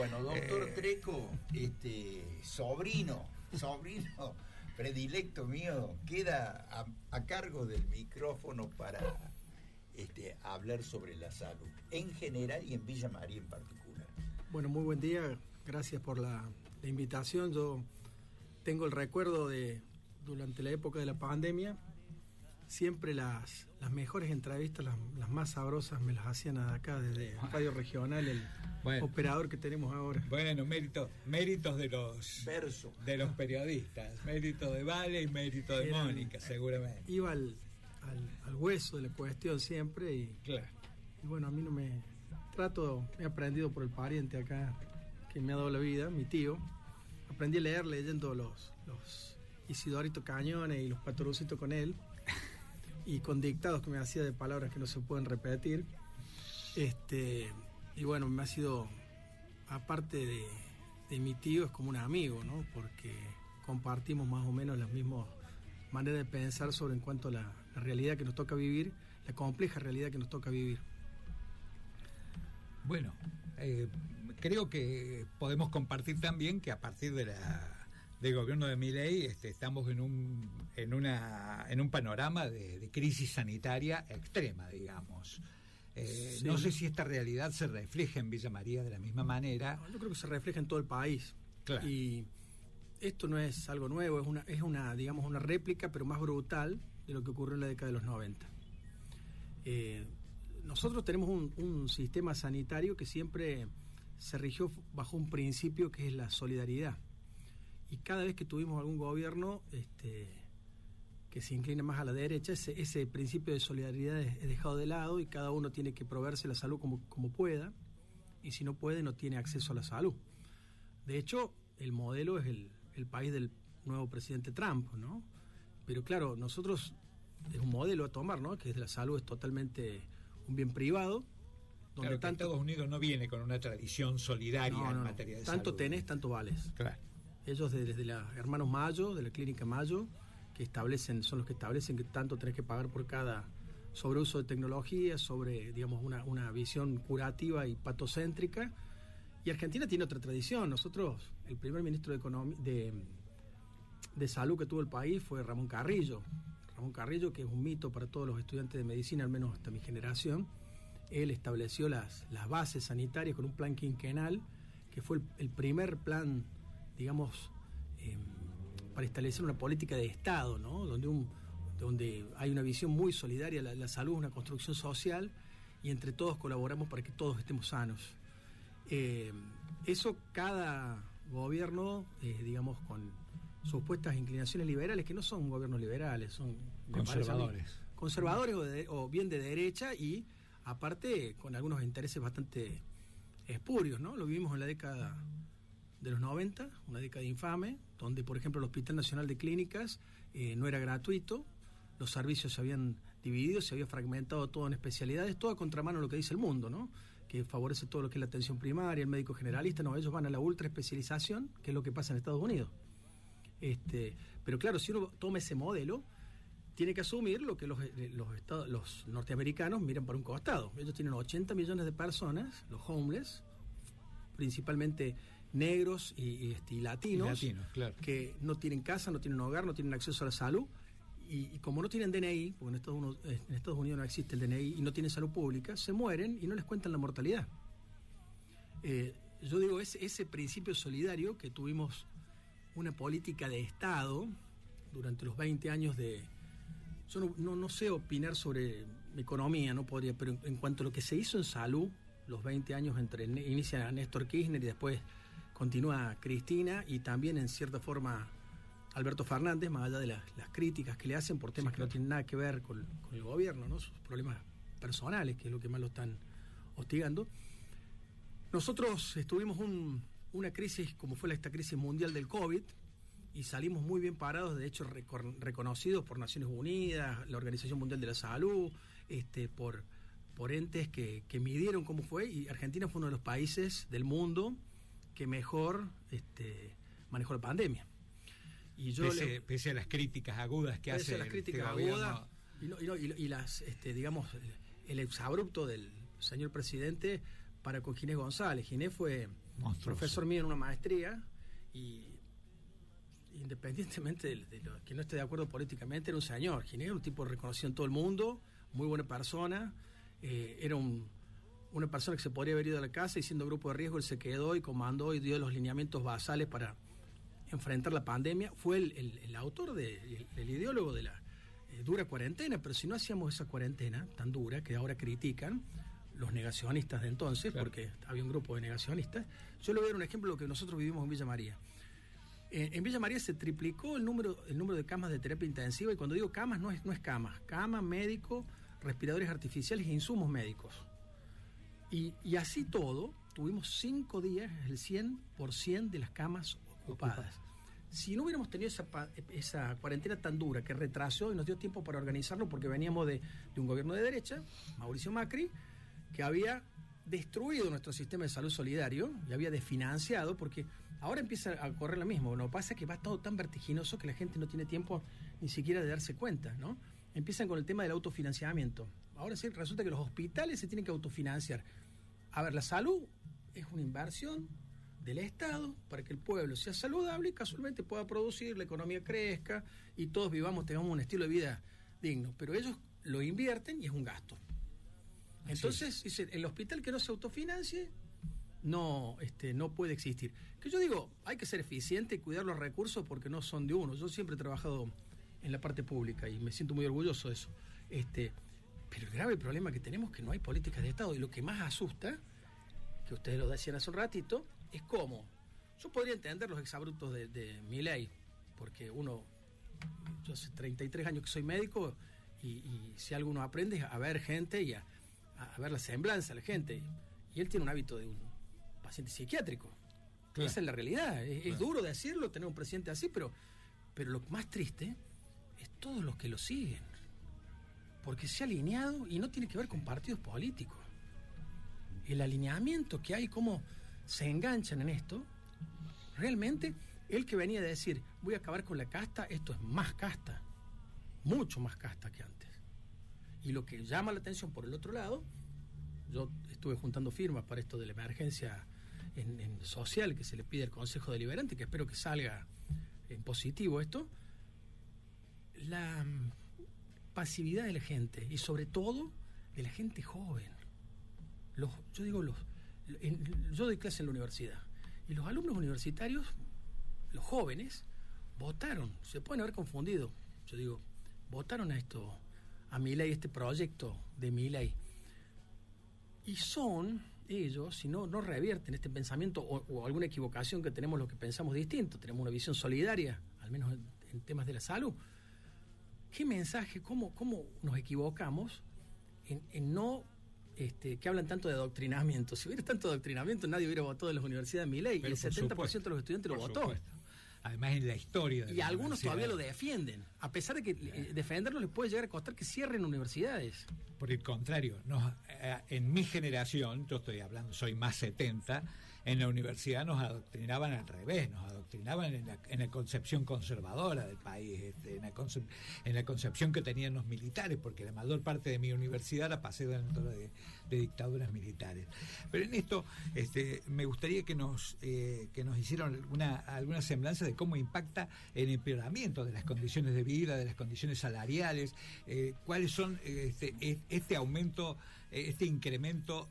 Bueno, doctor Treco, sobrino predilecto mío, queda a cargo del micrófono para hablar sobre la salud en general y en Villa María en particular. Bueno, muy buen día, gracias por la invitación. Yo tengo el recuerdo de, durante la época de la pandemia, siempre las mejores entrevistas, las más sabrosas, me las hacían acá desde Radio Regional, el operador que tenemos ahora. Bueno, méritos de los periodistas, mérito de Vale y mérito de Mónica, seguramente. Iba al hueso de la cuestión siempre y, claro. Y bueno, a mí no me he aprendido por el pariente acá que me ha dado la vida, mi tío. Aprendí a leer leyendo los Isidorito Cañones y los Patorucitos con él, y con dictados que me hacía de palabras que no se pueden repetir. Y bueno, me ha sido, aparte de mi tío, es como un amigo, ¿no? Porque compartimos más o menos las mismas maneras de pensar sobre en cuanto a la realidad que nos toca vivir, la compleja realidad que nos toca vivir. Bueno, creo que podemos compartir también que a partir del gobierno de Milei estamos en un panorama de crisis sanitaria extrema, digamos. Sí. No sé si esta realidad se refleja en Villa María de la misma manera. No, yo creo que se refleja en todo el país. Claro. Y esto no es algo nuevo, es una réplica, pero más brutal de lo que ocurrió en la década de los 90. Nosotros tenemos un sistema sanitario que siempre se rigió bajo un principio que es la solidaridad. Y cada vez que tuvimos algún gobierno que se inclina más a la derecha, ese principio de solidaridad es dejado de lado y cada uno tiene que proveerse la salud como pueda, y si no puede no tiene acceso a la salud. De hecho, el modelo es el país del nuevo presidente Trump, ¿no? Pero claro, nosotros es un modelo a tomar, ¿no? Que la salud es totalmente un bien privado, donde claro, Estados Unidos no viene con una tradición solidaria en materia de tanto salud. Tenés, tanto vales. Claro. Ellos desde los hermanos Mayo, de la clínica Mayo, son los que establecen que tanto tenés que pagar por cada sobreuso de tecnología, sobre, digamos, una visión curativa y patocéntrica. Y Argentina tiene otra tradición. Nosotros, el primer ministro de salud que tuvo el país fue Ramón Carrillo. Ramón Carrillo, que es un mito para todos los estudiantes de medicina, al menos hasta mi generación. Él estableció las bases sanitarias con un plan quinquenal, que fue el primer plan, digamos, para establecer una política de Estado, ¿no? Donde hay una visión muy solidaria, la salud es una construcción social y entre todos colaboramos para que todos estemos sanos. Eso cada gobierno, digamos, con supuestas inclinaciones liberales, que no son gobiernos liberales, son conservadores o bien de derecha, y aparte con algunos intereses bastante espurios, ¿no? Lo vivimos en la década de los 90, una década infame, donde por ejemplo el Hospital Nacional de Clínicas no era gratuito, los servicios se habían dividido, se había fragmentado todo en especialidades, todo a contramano de lo que dice el mundo, ¿no? Que favorece todo lo que es la atención primaria, el médico generalista. No, ellos van a la ultra especialización, que es lo que pasa en Estados Unidos. Pero claro, si uno toma ese modelo, tiene que asumir lo que los norteamericanos miran para un costado. Ellos tienen 80 millones de personas, los homeless, principalmente negros y latinos, claro, que no tienen casa, no tienen hogar, no tienen acceso a la salud, y como no tienen DNI, porque en Estados Unidos no existe el DNI y no tienen salud pública, se mueren y no les cuentan la mortalidad. Yo digo, ese principio solidario que tuvimos una política de Estado durante los 20 años de... Yo no sé opinar sobre economía, no podría, pero en cuanto a lo que se hizo en salud, los 20 años inicia Néstor Kirchner y después continúa Cristina, y también en cierta forma Alberto Fernández, más allá de las críticas que le hacen por temas que no tienen nada que ver con el gobierno, ¿no? Sus problemas personales, que es lo que más lo están hostigando. Nosotros tuvimos una crisis como fue esta crisis mundial del COVID, y salimos muy bien parados, de hecho reconocidos por Naciones Unidas, la Organización Mundial de la Salud, por entes que midieron cómo fue, y Argentina fue uno de los países del mundo que mejor manejó la pandemia. Y yo pese a las críticas agudas que hace las críticas agudas y las digamos el exabrupto del señor presidente para con Ginés González. Ginés fue profesor mío en una maestría, y independientemente de lo que no esté de acuerdo políticamente, era un señor, Ginés, un tipo reconocido en todo el mundo, muy buena persona, era una persona que se podría haber ido a la casa y siendo grupo de riesgo él se quedó y comandó y dio los lineamientos basales para enfrentar la pandemia. Fue el autor, el ideólogo de la dura cuarentena, pero si no hacíamos esa cuarentena tan dura que ahora critican los negacionistas de entonces, claro, porque había un grupo de negacionistas. Yo le voy a dar un ejemplo de lo que nosotros vivimos en Villa María. En Villa María se triplicó el número de camas de terapia intensiva, y cuando digo camas no es camas, médico, respiradores artificiales e insumos médicos. Y así todo, tuvimos 5 días el 100% de las camas ocupadas. Si no hubiéramos tenido esa cuarentena tan dura que retrasó y nos dio tiempo para organizarlo, porque veníamos de un gobierno de derecha, Mauricio Macri, que había destruido nuestro sistema de salud solidario y había desfinanciado, porque ahora empieza a correr lo mismo. Lo que pasa es que va todo tan vertiginoso que la gente no tiene tiempo ni siquiera de darse cuenta, ¿no? Empiezan con el tema del autofinanciamiento. Ahora sí, resulta que los hospitales se tienen que autofinanciar. A ver, la salud es una inversión del Estado para que el pueblo sea saludable y casualmente pueda producir, la economía crezca y todos tengamos un estilo de vida digno. Pero ellos lo invierten y es un gasto. Entonces, dice, el hospital que no se autofinancie no puede existir. Que yo digo, hay que ser eficiente y cuidar los recursos porque no son de uno. Yo siempre he trabajado en la parte pública y me siento muy orgulloso de eso. Pero el grave problema que tenemos es que no hay políticas de Estado, y lo que más asusta, que ustedes lo decían hace un ratito, es cómo. Yo podría entender los exabruptos de Milei, porque yo hace 33 años que soy médico y si algo uno aprende es a ver gente y a ver la semblanza de la gente. Y él tiene un hábito de un paciente psiquiátrico. Claro. Esa es la realidad. Es duro decirlo, tener un presidente así, pero lo más triste es todos los que lo siguen. Porque se ha alineado, y no tiene que ver con partidos políticos. El alineamiento que hay, cómo se enganchan en esto, realmente, él que venía a decir, voy a acabar con la casta, esto es más casta, mucho más casta que antes. Y lo que llama la atención por el otro lado, yo estuve juntando firmas para esto de la emergencia en social que se le pide al Consejo Deliberante, que espero que salga en positivo esto, la pasividad de la gente, y sobre todo de la gente joven. Yo doy clase en la universidad, y los alumnos universitarios, los jóvenes, votaron, se pueden haber confundido, yo digo, votaron a Milei, este proyecto de Milei, y son ellos, si no revierten este pensamiento o alguna equivocación que tenemos los que pensamos distinto, tenemos una visión solidaria, al menos en temas de la salud. ¿Qué mensaje, cómo nos equivocamos en no, que hablan tanto de adoctrinamiento? Si hubiera tanto adoctrinamiento, nadie hubiera votado en las universidades Milei, y el 70% de los estudiantes lo votó. Supuesto. Además, en la historia de y algunos todavía lo defienden, a pesar de que defenderlo les puede llegar a costar que cierren universidades. Por el contrario, en mi generación, yo estoy hablando, soy más 70, en la universidad nos adoctrinaban al revés, nos adoctrinaban en la concepción conservadora del país, en la concepción que tenían los militares, porque la mayor parte de mi universidad la pasé dentro de dictaduras militares. Pero en esto me gustaría que nos hicieran alguna semblanza de cómo impacta el empeoramiento de las condiciones de vida, de las condiciones salariales, cuáles son este aumento, este incremento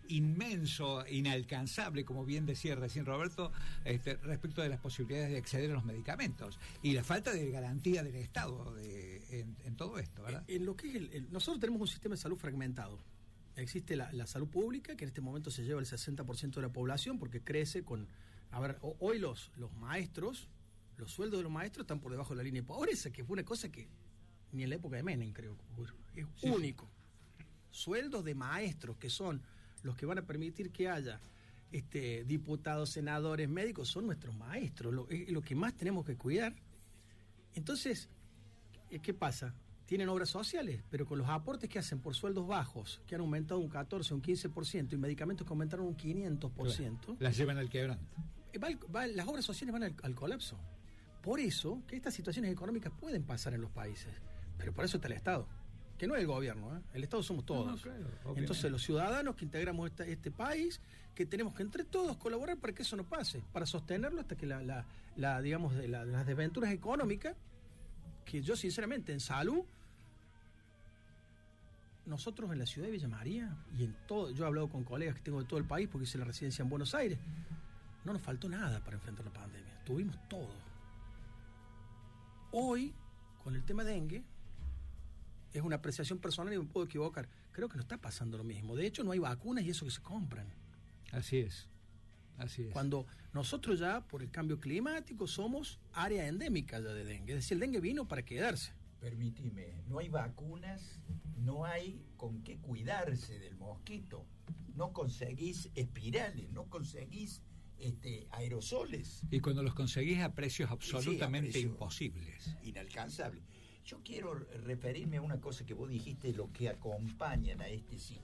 inmenso, inalcanzable, como bien decía recién Roberto, respecto de las posibilidades de acceder a los medicamentos y la falta de garantía del Estado en todo esto, ¿verdad? En lo que es nosotros tenemos un sistema de salud fragmentado. Existe la salud pública, que en este momento se lleva el 60% de la población, porque crece con... A ver, hoy los maestros, los sueldos de los maestros están por debajo de la línea de pobreza, que fue una cosa que ni en la época de Menem, creo, es único. Sueldos de maestros, que son los que van a permitir que haya diputados, senadores, médicos, son nuestros maestros, lo que más tenemos que cuidar. Entonces, ¿qué pasa? Tienen obras sociales, pero con los aportes que hacen por sueldos bajos, que han aumentado un 14, un 15%, y medicamentos que aumentaron un 500%. Claro, las llevan al quebranto. Las obras sociales van al colapso. Por eso que estas situaciones económicas pueden pasar en los países, pero por eso está el Estado. que no es el gobierno, el Estado somos todos. No, claro, obviamente. Entonces los ciudadanos que integramos este país, que tenemos que entre todos colaborar para que eso no pase, para sostenerlo hasta que digamos, las desventuras económicas, que yo sinceramente en salud, nosotros en la ciudad de Villa María y en todo, yo he hablado con colegas que tengo de todo el país porque hice la residencia en Buenos Aires, no nos faltó nada para enfrentar la pandemia, tuvimos todo. Hoy, con el tema dengue, es una apreciación personal y me puedo equivocar, creo que no está pasando lo mismo. De hecho, no hay vacunas y eso que se compran. Así es. Cuando nosotros ya, por el cambio climático, somos área endémica ya de dengue. Es decir, el dengue vino para quedarse. Permíteme, no hay vacunas, no hay con qué cuidarse del mosquito. No conseguís espirales, no conseguís aerosoles. Y cuando los conseguís a precios absolutamente precios imposibles. Inalcanzables. Yo quiero referirme a una cosa que vos dijiste, lo que acompañan a este